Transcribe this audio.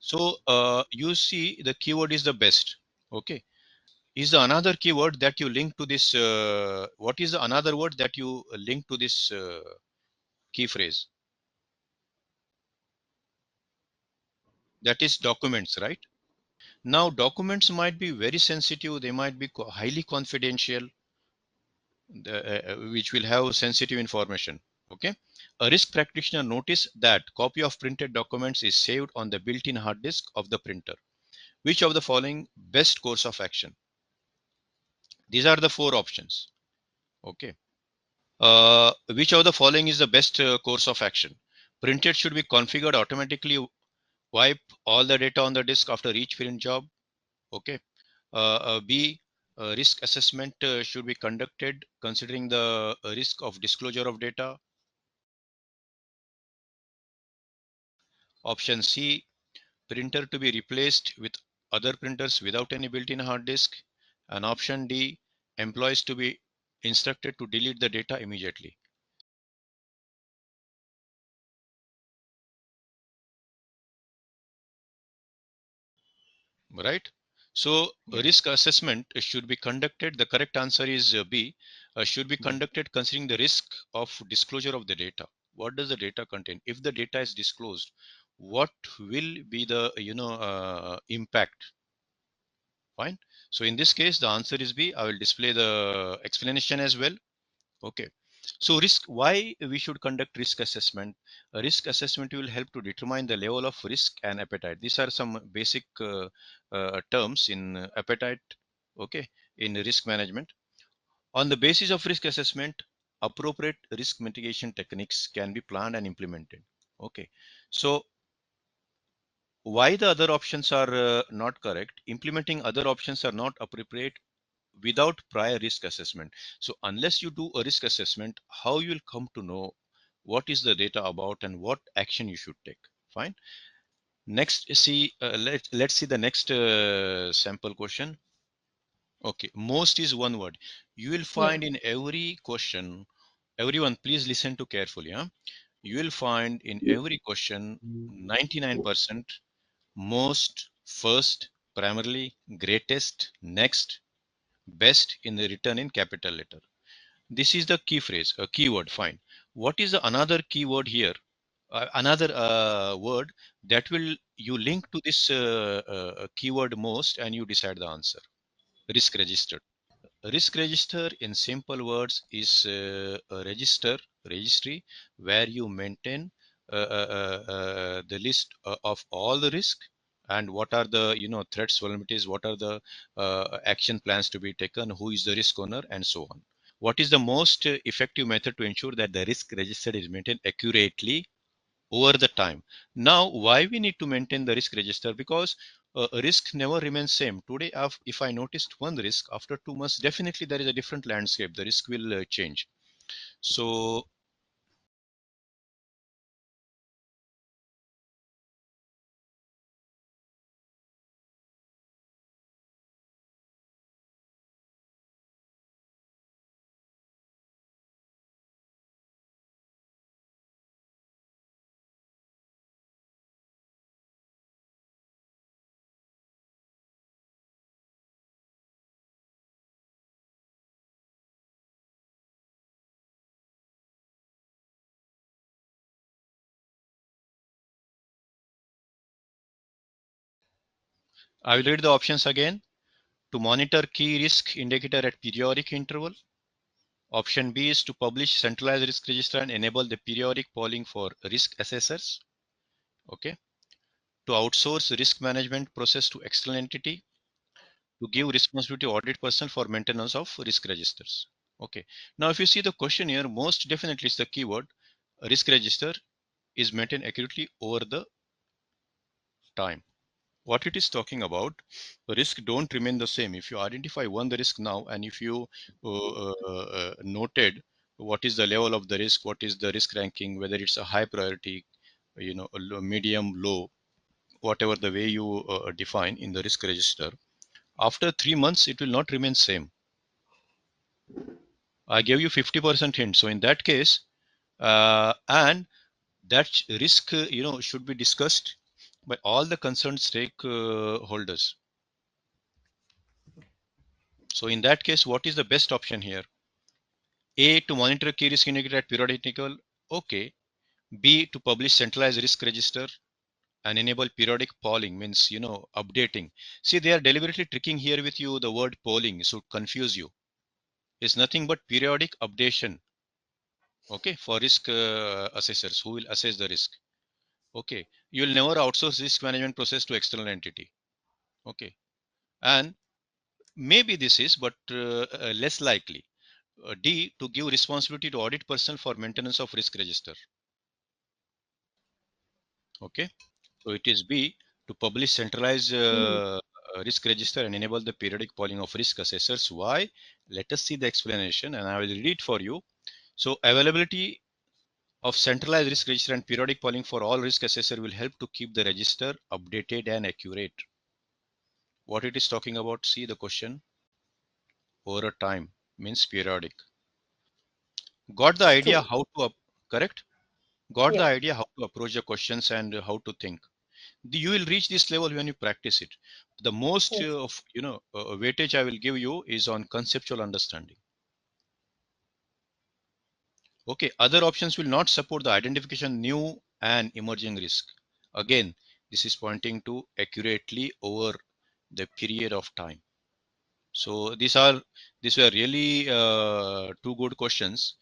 So you see the keyword is the best. Okay. Is the another keyword that you link to this? What is the another word that you link to this key phrase? That is documents, right? Now, documents might be very sensitive. They might be highly confidential, which will have sensitive information. Okay. A risk practitioner notice that copy of printed documents is saved on the built-in hard disk of the printer. Which of the following best course of action? These are the four options. Okay. Which of the following is the best course of action? Printed should be configured automatically, wipe all the data on the disk after each print job. Okay. B, risk assessment should be conducted considering the risk of disclosure of data. Option C, printer to be replaced with other printers without any built-in hard disk. And option D, employees to be instructed to delete the data immediately. Right? So risk assessment should be conducted. The correct answer is B. Should be conducted considering the risk of disclosure of the data. What does the data contain? If the data is disclosed, what will be the impact? Fine. So in this case, the answer is B. I will display the explanation as well. Okay. So risk, why we should conduct risk assessment? A risk assessment will help to determine the level of risk and appetite. These are some basic terms in appetite, okay, in risk management. On the basis of risk assessment, appropriate risk mitigation techniques can be planned and implemented. Okay. So why the other options are not correct? Implementing other options are not appropriate without prior risk assessment. So unless you do a risk assessment, how you will come to know what is the data about and what action you should take? Fine. Next, see, let's see the next sample question. Okay, most is one word. You will Yeah. find in every question, everyone, please listen to carefully. Huh? You will find in every question 99% most, first, primarily, greatest, next, best in the written in capital letter. This is the key phrase, a keyword. Fine. What is the another keyword here? Another word that will you link to this keyword most and you decide the answer. Risk register. Risk register in simple words is a registry where you maintain the list of all the risk and what are the threats, vulnerabilities, what are the action plans to be taken, who is the risk owner, and so on. What is the most effective method to ensure that the risk register is maintained accurately over the time? Now why we need to maintain the risk register? Because a risk never remains same. Today if I noticed one risk, after 2 months definitely there is a different landscape, the risk will change. So I will read the options again. To monitor key risk indicator at periodic interval. Option B is to publish centralized risk register and enable the periodic polling for risk assessors. Okay. To outsource risk management process to external entity. To give responsibility to audit person for maintenance of risk registers. Okay. Now, if you see the question here, most definitely is the keyword. Risk register is maintained accurately over the time. What it is talking about, risk don't remain the same. If you identify one the risk now, and if you noted what is the level of the risk, what is the risk ranking, whether it's a high priority, a medium, low, whatever the way you define in the risk register, after 3 months it will not remain same. I gave you 50% hint. So in that case, and that risk, should be discussed by all the concerned stakeholders. So in that case, what is the best option here? A, to monitor key risk indicator at periodic interval. Okay. B, to publish centralized risk register and enable periodic polling, means updating. See, they are deliberately tricking here with you the word polling, so confuse you. It's nothing but periodic updation. Okay, for risk assessors who will assess the risk. Okay, you will never outsource risk management process to external entity. Okay, and maybe this is, but less likely. D, to give responsibility to audit personnel for maintenance of risk register. Okay, so it is B, to publish centralized Hmm. risk register and enable the periodic polling of risk assessors. Why? Let us see the explanation, and I will read it for you. So availability of centralized risk register and periodic polling for all risk assessor will help to keep the register updated and accurate. What it is talking about? See the question. Over a time means periodic. Got the idea True. how to correct? Got the Yeah. idea how to approach the questions and how to think. You will reach this level when you practice it. The most Yes. of weightage I will give you is on conceptual understanding. Okay, other options will not support the identification new and emerging risk. Again, this is pointing to accurately over the period of time. So these were really two good questions.